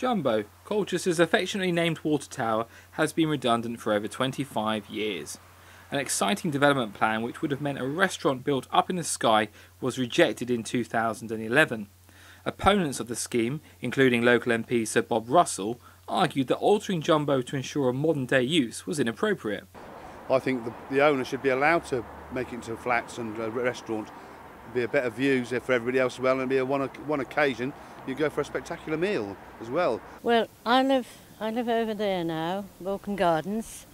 Jumbo, Colchester's affectionately named water tower, has been redundant for over 25 years. An exciting development plan which would have meant a restaurant built up in the sky was rejected in 2011. Opponents of the scheme, including local MP Sir Bob Russell, argued that altering Jumbo to ensure a modern-day use was inappropriate. I think the owner should be allowed to make it into flats and a restaurant. Be a better views for everybody else as well, and be a one occasion you go for a spectacular meal as well. Well, I live over there now, Walken Gardens,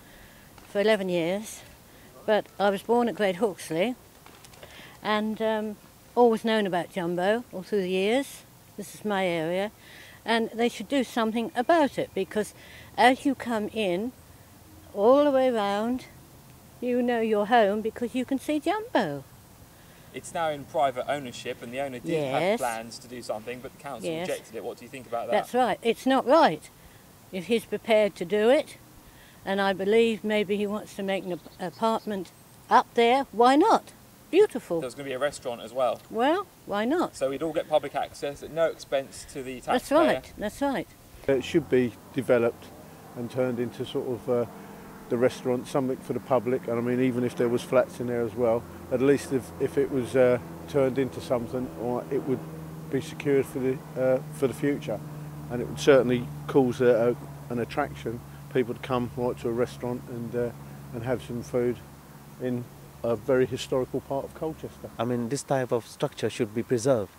for 11 years, but I was born at Great Hawksley and always known about Jumbo all through the years. This is my area, and they should do something about it, because as you come in all the way round, you know you're home because you can see Jumbo. It's now in private ownership, and the owner did have plans to do something, but the council rejected it. What do you think about that? That's right. It's not right. If he's prepared to do it, and I believe maybe he wants to make an apartment up there, why not? Beautiful. There's going to be a restaurant as well. Well, why not? So we'd all get public access at no expense to the taxpayer. That's right, that's right. It should be developed and turned into sort of the restaurant, something for the public. And I mean, even if there was flats in there as well, at least if it was turned into something, or it would be secured for the future, and it would certainly cause an attraction, people to come right to a restaurant and have some food in a very historical part of Colchester. I mean, this type of structure should be preserved,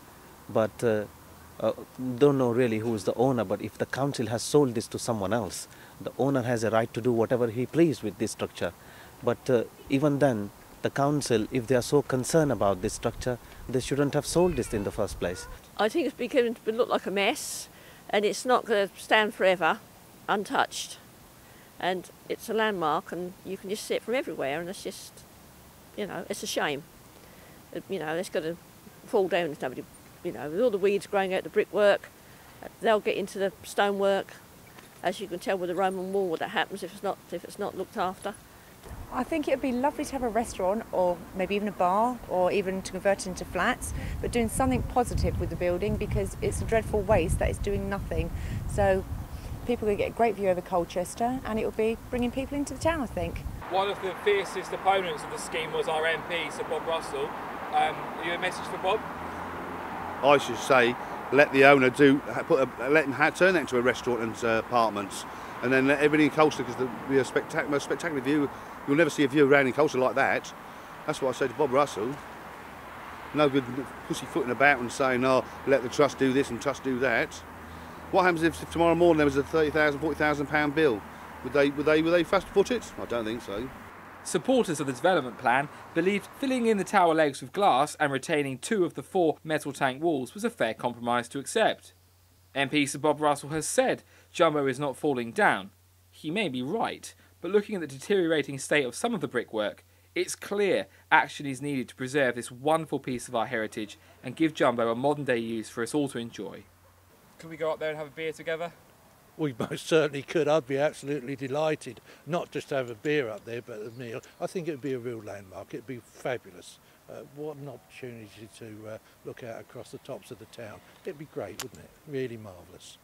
but don't know really who is the owner, but if the council has sold this to someone else, the owner has a right to do whatever he pleases with this structure. But even then, the council, if they are so concerned about this structure, they shouldn't have sold this in the first place. I think it's beginning to look like a mess, and it's not going to stand forever untouched. And it's a landmark, and you can just see it from everywhere, and it's just, you know, it's a shame. You know, it's going to fall down. There's nobody, you know, with all the weeds growing out the brickwork, they'll get into the stonework. As you can tell with the Roman wall, what that happens if it's not looked after. I think it would be lovely to have a restaurant, or maybe even a bar, or even to convert it into flats, but doing something positive with the building, because it's a dreadful waste that is doing nothing. So people will get a great view over Colchester, and it will be bringing people into the town, I think. One of the fiercest opponents of the scheme was our MP, Sir Bob Russell. You have a message for Bob? I should say, let the owner let him turn that into a restaurant and apartments, and then let everybody in Colchester, because there'll be a most spectacular view. You'll never see a view around in Colchester like that. That's what I say to Bob Russell. No good pussyfooting about and saying, oh, let the trust do this and trust do that. What happens if tomorrow morning there was a £30,000, £40,000 bill? Would they fast foot it? I don't think so. Supporters of the development plan believed filling in the tower legs with glass and retaining 2 of the 4 metal tank walls was a fair compromise to accept. MP Sir Bob Russell has said Jumbo is not falling down. He may be right, but looking at the deteriorating state of some of the brickwork, it's clear action is needed to preserve this wonderful piece of our heritage and give Jumbo a modern-day use for us all to enjoy. Can we go up there and have a beer together? We most certainly could. I'd be absolutely delighted, not just to have a beer up there, but a meal. I think it would be a real landmark. It would be fabulous. What an opportunity to look out across the tops of the town. It would be great, wouldn't it? Really marvellous.